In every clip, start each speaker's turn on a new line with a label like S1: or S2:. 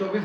S1: 24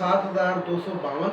S1: 7,252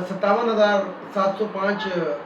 S1: 57,705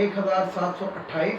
S1: 1,728,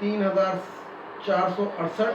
S1: 3,468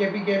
S1: KPK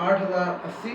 S1: 8,080,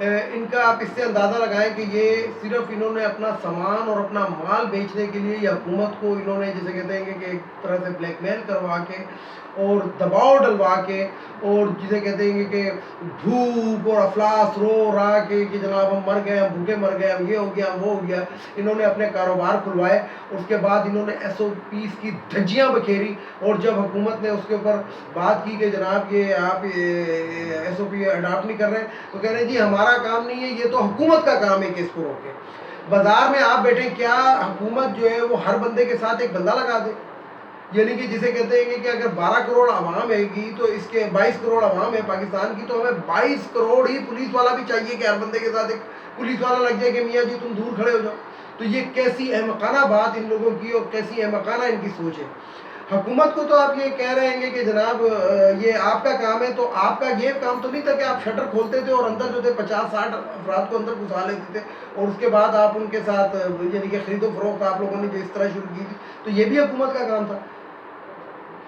S1: ان کا آپ اس سے اندازہ لگائیں کہ یہ صرف انہوں نے اپنا سامان اور اپنا مال بیچنے کے لیے، یا حکومت کو انہوں نے جسے کہتے ہیں کہ ایک طرح سے بلیک میل کروا کے اور دباؤ ڈلوا کے، اور جسے کہتے ہیں کہ دھوپ اور افلاس رو را کے کہ جناب ہم مر گئے، ہم بھوکے مر گئے، ہم یہ ہو گیا، ہم وہ ہو گیا، انہوں نے اپنے کاروبار کھلوائے. اس کے بعد انہوں نے ایس او پیز کی دھجیاں بکھیری، اور جب حکومت نے اس کے اوپر بات کی کہ جناب یہ آپ ایس او پی اڈاپٹ نہیں کر رہے، تو کہہ رہے ہیں جی ہمارا کام نہیں ہے، یہ تو حکومت کا کام ہے کہ اس کو روکے. بازار میں آپ بیٹھیں، کیا حکومت جو ہے وہ ہر بندے کے ساتھ ایک بندہ لگا دے؟ یعنی کہ جسے کہتے ہیں کہ اگر 12 کروڑ عوام ہے گی تو اس کے 22 کروڑ عوام ہے پاکستان کی، تو ہمیں 22 کروڑ ہی پولیس والا بھی چاہیے کہ ہر بندے کے ساتھ ایک پولیس والا لگ جائے کہ میاں جی تم دور کھڑے ہو جاؤ. تو یہ کیسی احمقانہ بات ان لوگوں کی، اور کیسی احمقانہ ان کی سوچ ہے. حکومت کو تو آپ یہ کہہ رہے ہیں کہ جناب یہ آپ کا کام ہے، تو آپ کا یہ کام تو نہیں تھا کہ آپ شٹر کھولتے تھے اور اندر جو تھے 50-60 افراد کو اندر گھسا لیتے تھے، اور اس کے بعد آپ ان کے ساتھ یعنی کہ خرید و فروخت آپ لوگوں نے جو اس طرح شروع کی تھی، تو یہ بھی حکومت کا کام تھا.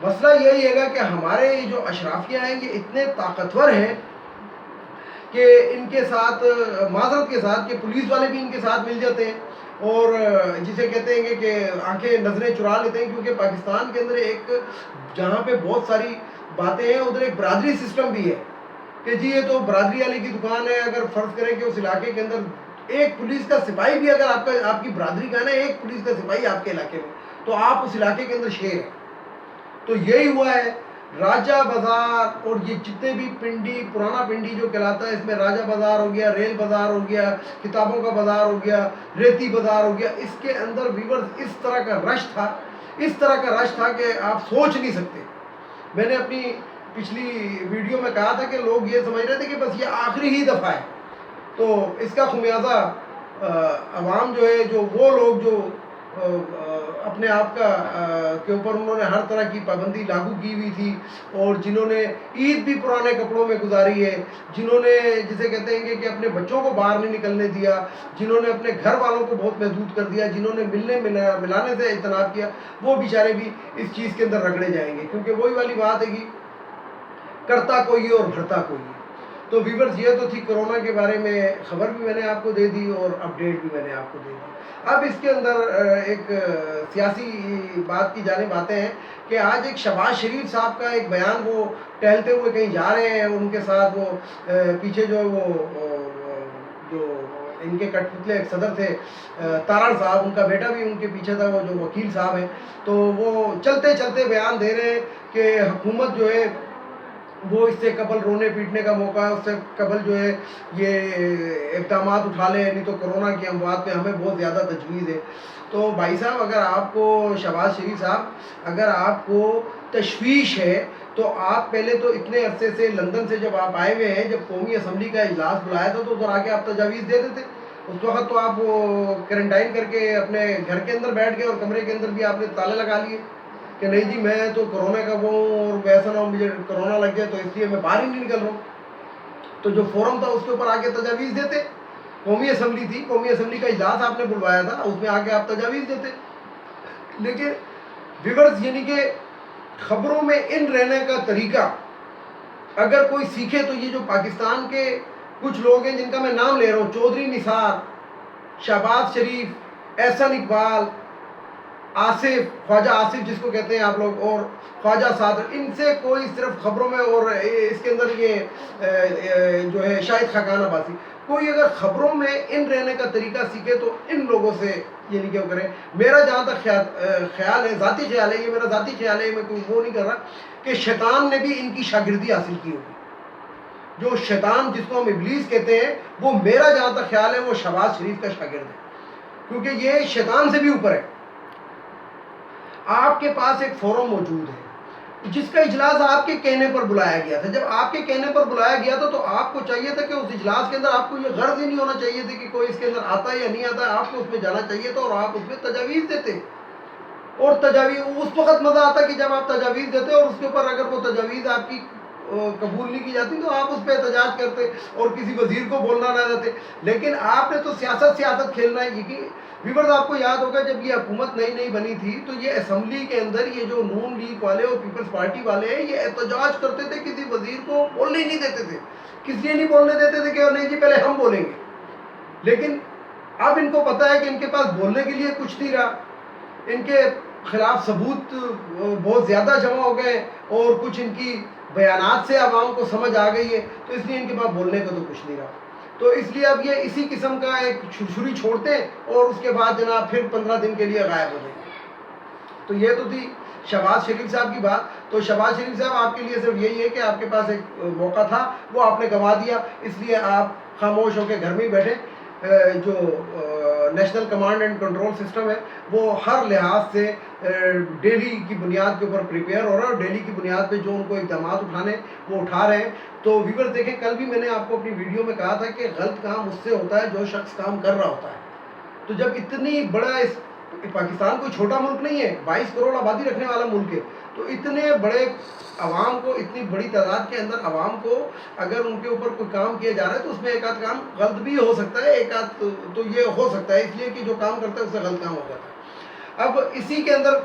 S1: مسئلہ یہی ہے گا کہ ہمارے جو اشرافیہ ہیں یہ اتنے طاقتور ہیں کہ ان کے ساتھ معذرت کے ساتھ کہ پولیس والے بھی ان کے ساتھ مل جاتے ہیں، اور جسے کہتے ہیں کہ آنکھیں نظریں چرا لیتے ہیں. کیونکہ پاکستان کے اندر ایک جہاں پہ بہت ساری باتیں ہیں، ادھر ایک برادری سسٹم بھی ہے کہ جی یہ تو برادری والی کی دکان ہے. اگر فرض کریں کہ اس علاقے کے اندر ایک پولیس کا سپاہی بھی اگر آپ کی برادری کا ہے نا، ایک پولیس کا سپاہی آپ کے علاقے میں، تو آپ اس علاقے کے اندر شیر ہیں. تو یہی ہوا ہے. راجہ بازار اور یہ جتنے بھی پنڈی، پرانا پنڈی جو کہلاتا ہے، اس میں راجہ بازار ہو گیا، ریل بازار ہو گیا، کتابوں کا بازار ہو گیا، ریتی بازار ہو گیا، اس کے اندر ویورز اس طرح کا رش تھا، اس طرح کا رش تھا کہ آپ سوچ نہیں سکتے. میں نے اپنی پچھلی ویڈیو میں کہا تھا کہ لوگ یہ سمجھ رہے تھے کہ بس یہ آخری ہی دفعہ ہے، تو اس کا خمیازہ عوام جو ہے، جو وہ لوگ جو اپنے آپ کا کے اوپر انہوں نے ہر طرح کی پابندی لاگو کی ہوئی تھی، اور جنہوں نے عید بھی پرانے کپڑوں میں گزاری ہے، جنہوں نے جسے کہتے ہیں کہ اپنے بچوں کو باہر نہیں نکلنے دیا، جنہوں نے اپنے گھر والوں کو بہت محدود کر دیا، جنہوں نے ملانے سے اجتناب کیا، وہ بیچارے بھی اس چیز کے اندر رگڑے جائیں گے. کیونکہ وہی والی بات ہے کہ کرتا کوئی ہے اور بھرتا کوئی ہے. تو ویورز یہ تو تھی کرونا کے بارے میں خبر بھی میں نے آپ کو دے دی اور اپڈیٹ بھی میں نے آپ کو دے دی. اب اس کے اندر ایک سیاسی بات کی جانب آتے ہیں کہ آج ایک شہباز شریف صاحب کا ایک بیان، وہ ٹہلتے ہوئے کہیں جا رہے ہیں، ان کے ساتھ وہ پیچھے جو ہے وہ جو ان کے کٹ پتلے ایک صدر تھے تارڑ صاحب، ان کا بیٹا بھی ان کے پیچھے تھا، وہ جو وکیل صاحب ہیں، تو وہ چلتے چلتے بیان دے رہے ہیں کہ حکومت جو ہے وہ اس سے قبل رونے پیٹنے کا موقع ہے، اس سے قبل جو ہے یہ اقدامات اٹھا لیں، نہیں تو کرونا کی اموات میں ہمیں بہت زیادہ تجویز ہے. تو بھائی صاحب، اگر آپ کو شہباز شریف صاحب اگر آپ کو تشویش ہے تو آپ پہلے تو اتنے عرصے سے لندن سے جب آپ آئے ہوئے ہیں، جب قومی اسمبلی کا اجلاس بلایا تھا تو ادھر آ کے آپ تجاویز دے دیتے. اس وقت تو آپ وہ کرنٹائن کر کے اپنے گھر کے اندر بیٹھ گئے، اور کمرے کے اندر بھی آپ نے تالے لگا لیے کہ نہیں جی میں تو کرونا کا وہ ہوں، اور ایسا نہ ہو مجھے کرونا لگ جائے تو اس لیے میں باہر ہی نہیں نکل رہا ہوں. تو جو فورم تھا اس کے اوپر آ کے تجاویز دیتے. قومی اسمبلی تھی، قومی اسمبلی کا اجلاس آپ نے بلوایا تھا، اس میں آ کے آپ تجاویز دیتے. لیکن ویورز یعنی کہ خبروں میں ان رہنے کا طریقہ اگر کوئی سیکھے تو یہ جو پاکستان کے کچھ لوگ ہیں جن کا میں نام لے رہا ہوں، چودھری نثار، شہباز شریف، احسن اقبال، آصف، خواجہ آصف جس کو کہتے ہیں آپ لوگ، اور خواجہ صادق، ان سے کوئی صرف خبروں میں، اور اس کے اندر یہ جو ہے شاہد خاقان عباسی، کوئی اگر خبروں میں ان رہنے کا طریقہ سیکھے تو ان لوگوں سے یعنی کہ وہ کریں. میرا جہاں تک خیال ہے، ذاتی خیال ہے، یہ میرا ذاتی خیال ہے، میں کوئی وہ نہیں کر رہا، کہ شیطان نے بھی ان کی شاگردی حاصل کی ہوگی. جو شیطان جس کو ہم ابلیس کہتے ہیں، وہ میرا جہاں تک خیال ہے وہ شہباز شریف کا شاگرد ہے، کیونکہ یہ شیطان سے بھی اوپر ہے. آپ کے پاس ایک فورم موجود ہے جس کا اجلاس آپ کے کہنے پر بلایا گیا تھا. جب آپ کے کہنے پر بلایا گیا تھا تو آپ کو چاہیے تھا کہ اس اجلاس کے اندر آپ کو یہ غرض ہی نہیں ہونا چاہیے تھا کہ کوئی اس کے اندر آتا ہے یا نہیں آتا ہے، آپ کو اس میں جانا چاہیے تھا اور آپ اس میں تجاویز دیتے. اور تجاویز اس وقت مزہ آتا کہ جب آپ تجاویز دیتے اور اس کے اوپر اگر وہ تجاویز آپ کی قبول نہیں کی جاتی تو آپ اس پہ احتجاج کرتے اور کسی وزیر کو بولنا نہ دیتے. لیکن آپ نے تو سیاست کھیلنا ہے. یہ ویورز آپ کو یاد ہوگا جب یہ حکومت نئی بنی تھی تو یہ اسمبلی کے اندر یہ جو نون لیگ والے اور پیپلز پارٹی والے ہیں یہ احتجاج کرتے تھے, کسی وزیر کو بولنے ہی نہیں دیتے تھے. کس لیے نہیں بولنے دیتے تھے کہ نہیں جی پہلے ہم بولیں گے. لیکن اب ان کو پتا ہے کہ ان کے پاس بولنے کے لیے کچھ نہیں رہا, ان کے خلاف ثبوت بہت زیادہ جمع ہو گئے اور کچھ ان کی بیانات سے عوام کو سمجھ آ گئی ہے, تو اس لیے ان کے پاس بولنے کا تو کچھ نہیں رہا. تو اس لیے اب یہ اسی قسم کا ایک چھری چھوڑتے ہیں اور اس کے بعد جناب پھر 15 دن کے لیے غائب ہو جائیں گے. تو یہ تو تھی شہباز شریف صاحب کی بات. تو شہباز شریف صاحب آپ کے لیے صرف یہی ہے کہ آپ کے پاس ایک موقع تھا, وہ آپ نے گنوا دیا, اس لیے آپ خاموش ہو کے گھر میں ہی بیٹھے. جو national command and control system ہے وہ ہر لحاظ سے ڈیلی کی بنیاد کے اوپر پریپیئر ہو رہا ہے اور ڈیلی کی بنیاد پہ جو ان کو اقدامات اٹھانے وہ اٹھا رہے ہیں. تو ویورز دیکھیں, کل بھی میں نے آپ کو اپنی ویڈیو میں کہا تھا کہ غلط کام اس سے ہوتا ہے جو شخص کام کر رہا ہوتا ہے. تو جب اتنی بڑا پاکستان کوئی چھوٹا ملک نہیں ہے, 22 کروڑ آبادی رکھنے والا ملک ہے, تو اتنے بڑے عوام کو, اتنی بڑی تعداد کے اندر عوام کو اگر ان کے اوپر کوئی کام کیا جا رہا ہے تو اس میں ایک آدھ کام غلط بھی ہو سکتا ہے, ایک آدھ تو یہ ہو سکتا ہے, اس لیے کہ جو کام کرتا ہے اس سے غلط کام ہو جاتا ہے. اب اسی کے اندر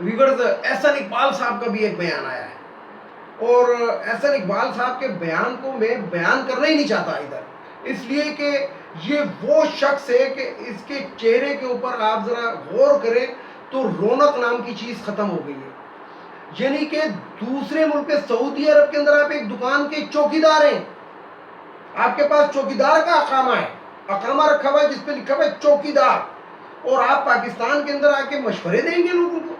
S1: ویورز احسن اقبال صاحب کا بھی ایک بیان آیا ہے, اور احسن اقبال صاحب کے بیان کو میں بیان کرنا ہی نہیں چاہتا ادھر, اس لیے کہ یہ وہ شخص ہے کہ اس کے چہرے کے اوپر آپ ذرا غور کریں تو رونق نام کی چیز ختم ہو گئی ہے. یعنی کہ دوسرے ملک سعودی عرب کے اندر آپ ایک دکان کے چوکیدار ہیں, آپ کے پاس چوکیدار کا اقامہ ہے, اقامہ رکھا ہوا ہے جس پہ لکھا ہوا ہے چوکیدار, اور آپ پاکستان کے اندر آ کے مشورے دیں گے لوگوں کو.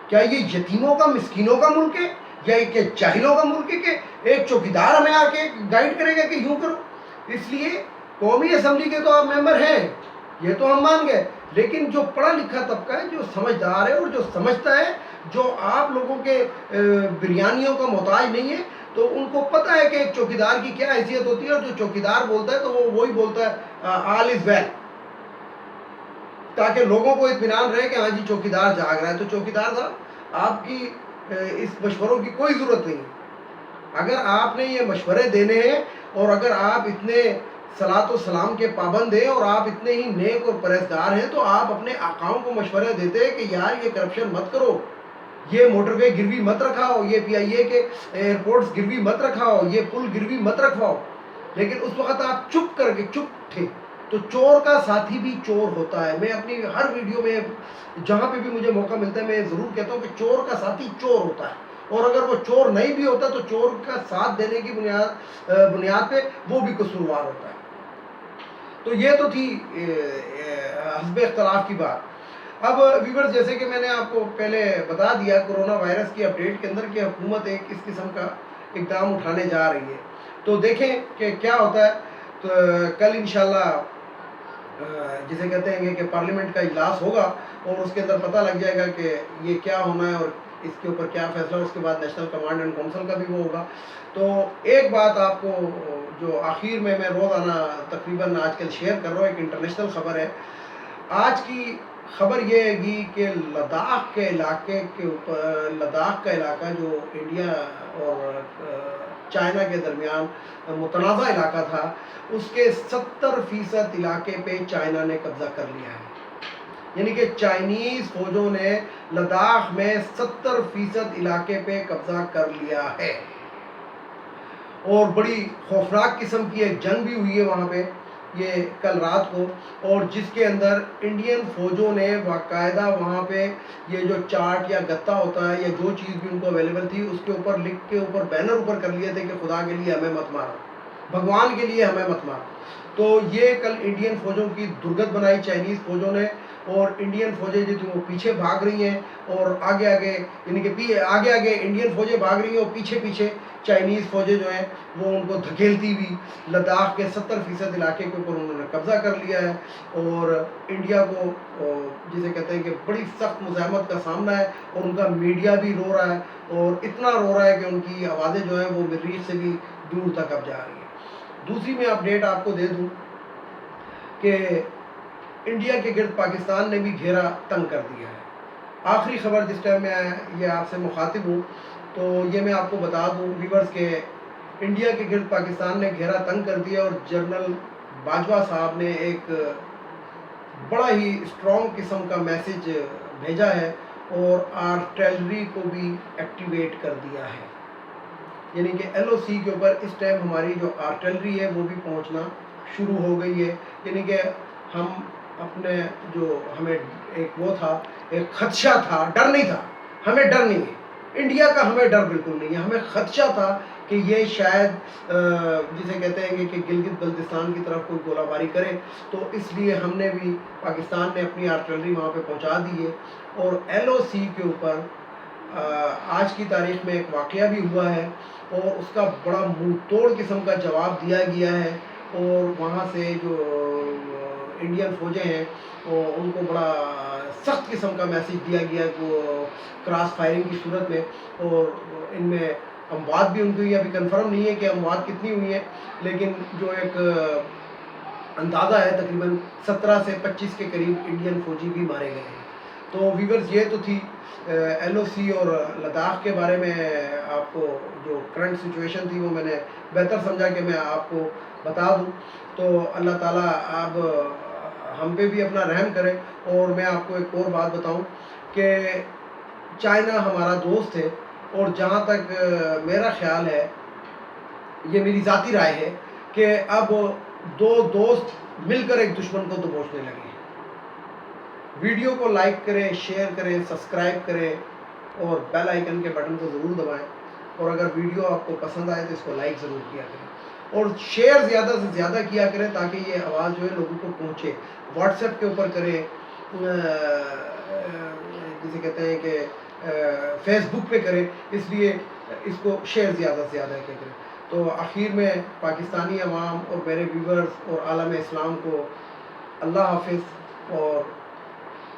S1: کیا یہ یتیموں کا مسکینوں کا ملک ہے یا کہ جاہلوں کا ملک ہے کہ ایک چوکیدار ہمیں آ کے گائیڈ کرے گا کہ یوں کرو؟ اس لیے قومی اسمبلی کے تو آپ ممبر ہیں, یہ تو ہم مان گئے, لیکن جو پڑھا لکھا طبقہ ہے, جو سمجھدار ہے اور جو سمجھتا ہے, جو آپ لوگوں کے بریانیوں کا محتاج نہیں ہے, تو ان کو پتہ ہے کہ ایک چوکیدار کی کیا حیثیت ہوتی ہے, اور جو چوکیدار بولتا ہے تو وہ وہی بولتا ہے آل از ویل, تاکہ لوگوں کو اطمینان رہے کہ ہاں جی چوکیدار جاگ رہا ہے. تو چوکیدار صاحب آپ کی اس مشوروں کی کوئی ضرورت نہیں ہے. اگر آپ نے یہ مشورے دینے ہیں اور اگر آپ اتنے صلاۃ و سلام کے پابند ہیں اور آپ اتنے ہی نیک اور پرہیزگار ہیں تو آپ اپنے آقاؤں کو مشورے دیتے کہ یار یہ کرپشن مت کرو, یہ موٹر وے گروی مت رکھاؤ, یہ پی آئی اے کے ایئرپورٹس گروی مت رکھاؤ, یہ پل گروی مت رکھواؤ. لیکن اس وقت آپ چپ کر کے چپ تھے. تو چور کا ساتھی بھی چور ہوتا ہے. میں اپنی ہر ویڈیو میں جہاں پہ بھی مجھے موقع ملتا ہے میں ضرور کہتا ہوں کہ چور کا ساتھی چور ہوتا ہے, اور اگر وہ چور نہیں بھی ہوتا تو چور کا ساتھ دینے کی بنیاد پہ وہ بھی قصوروار ہوتا ہے. تو یہ تو تھی حزب اختلاف کی بات. اب ویورز جیسے کہ میں نے آپ کو پہلے بتا دیا کرونا وائرس کی اپڈیٹ کے اندر کہ حکومت ایک اس قسم کا اقدام اٹھانے جا رہی ہے, تو دیکھیں کہ کیا ہوتا ہے. تو کل انشاءاللہ جسے کہتے ہیں کہ پارلیمنٹ کا اجلاس ہوگا اور اس کے اندر پتہ لگ جائے گا کہ یہ کیا ہونا ہے اور اس کے اوپر کیا فیصلہ. اس کے بعد نیشنل کمانڈ اینڈ کونسل کا بھی وہ ہوگا. تو ایک بات آپ کو جو آخر میں روزانہ تقریباً آج کل شیئر کر رہا ہوں, ایک انٹرنیشنل خبر ہے. آج کی خبر یہ ہے گی کہ لداخ کے علاقے کے اوپر, لداخ کا علاقہ جو انڈیا اور چائنا کے درمیان متنازع علاقہ تھا, اس کے 70% علاقے پہ چائنا نے قبضہ کر لیا ہے. یعنی کہ چائنیز فوجوں نے لداخ میں 70% علاقے پہ قبضہ کر لیا ہے, اور بڑی خوفناک قسم کی ایک جنگ بھی ہوئی ہے وہاں پہ یہ کل رات کو, اور جس کے اندر انڈین فوجوں نے باقاعدہ وہاں پہ یہ جو چارٹ یا گتا ہوتا ہے یا جو چیز بھی ان کو اویلیبل تھی اس کے اوپر لکھ کے اوپر بینر اوپر کر لیے تھے کہ خدا کے لیے ہمیں مت مارو, بھگوان کے لیے ہمیں مت مارو. تو یہ کل انڈین فوجوں کی درگت بنائی چائنیز فوجوں نے, اور انڈین فوجیں جو تھیں وہ پیچھے بھاگ رہی ہیں اور آگے آگے, یعنی کہ آگے آگے انڈین فوجیں بھاگ رہی ہیں اور پیچھے پیچھے چائنیز فوجیں جو ہیں وہ ان کو دھکیلتی ہوئی لداخ کے 70% علاقے کے اوپر انہوں نے قبضہ کر لیا ہے. اور انڈیا کو جسے کہتے ہیں کہ بڑی سخت مزاحمت کا سامنا ہے, اور ان کا میڈیا بھی رو رہا ہے, اور اتنا رو رہا ہے کہ ان کی آوازیں جو ہیں وہ مریخ سے بھی دور تک اب جا رہی ہیں. دوسری میں اپڈیٹ آپ کو دے دوں کہ انڈیا کے گرد پاکستان نے بھی گھیرا تنگ کر دیا ہے. آخری خبر جس ٹائم میں یہ آپ سے مخاطب ہوں تو یہ میں آپ کو بتا دوں ویورز کے انڈیا کے گرد پاکستان نے گھیرا تنگ کر دیا اور جنرل باجوہ صاحب نے ایک بڑا ہی اسٹرانگ قسم کا میسج بھیجا ہے اور آرٹلری کو بھی ایکٹیویٹ کر دیا ہے، یعنی کہ ایل او سی کے اوپر اس ٹائم ہماری جو آرٹلری ہے وہ بھی پہنچنا شروع ہو گئی ہے، یعنی کہ ہم اپنے جو ہمیں ایک وہ تھا، ایک خدشہ تھا، ڈر نہیں تھا، ہمیں ڈر نہیں ہے انڈیا کا، ہمیں ڈر بالکل نہیں ہے، ہمیں خدشہ تھا کہ یہ شاید جسے کہتے ہیں کہ گلگت بلتستان کی طرف کوئی گولہ باری کرے، تو اس لیے ہم نے بھی پاکستان نے اپنی آرٹلری وہاں پہ پہنچا دی ہے، اور ایل او سی کے اوپر آج کی تاریخ میں ایک واقعہ بھی ہوا ہے اور اس کا بڑا منہ توڑ قسم کا جواب دیا گیا ہے، اور وہاں سے جو انڈین فوجیں ہیں ان کو بڑا سخت قسم کا میسج دیا گیا کراس فائرنگ کی صورت میں، اور ان میں اموات بھی ان کو یہ ابھی کنفرم نہیں ہے کہ اموات کتنی ہوئی ہیں، لیکن جو ایک اندازہ ہے تقریباً 17 سے 25 کے قریب انڈین فوجی بھی مارے گئے ہیں۔ تو ویورز یہ تو تھی ایل او سی اور لداخ کے بارے میں آپ کو جو کرنٹ سچویشن تھی وہ میں نے بہتر سمجھا کہ میں آپ کو بتا دوں، تو اللہ تعالیٰ اب ہم پہ بھی اپنا رحم کرے۔ اور میں آپ کو ایک اور بات بتاؤں کہ چائنا ہمارا دوست ہے، اور جہاں تک میرا خیال ہے، یہ میری ذاتی رائے ہے کہ اب دو دوست مل کر ایک دشمن کو دبوچنے لگے ہیں۔ ویڈیو کو لائک کریں، شیئر کریں، سبسکرائب کریں اور بیل آئیکن کے بٹن کو ضرور دبائیں، اور اگر ویڈیو آپ کو پسند آئے تو اس کو لائک ضرور کیا کریں اور شیئر زیادہ سے زیادہ کیا کریں تاکہ یہ آواز جو ہے لوگوں کو پہنچے۔ واٹس ایپ کے اوپر کریں، جسے کہتے ہیں کہ فیس بک پہ کریں، اس لیے اس کو شیئر زیادہ سے زیادہ کیا کریں۔ تو آخر میں پاکستانی عوام اور میرے ویورز اور عالم اسلام کو اللہ حافظ، اور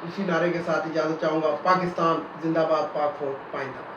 S1: اسی نعرے کے ساتھ اجازت چاہوں گا، پاکستان زندہ باد، پاک فوج پائندہ باد۔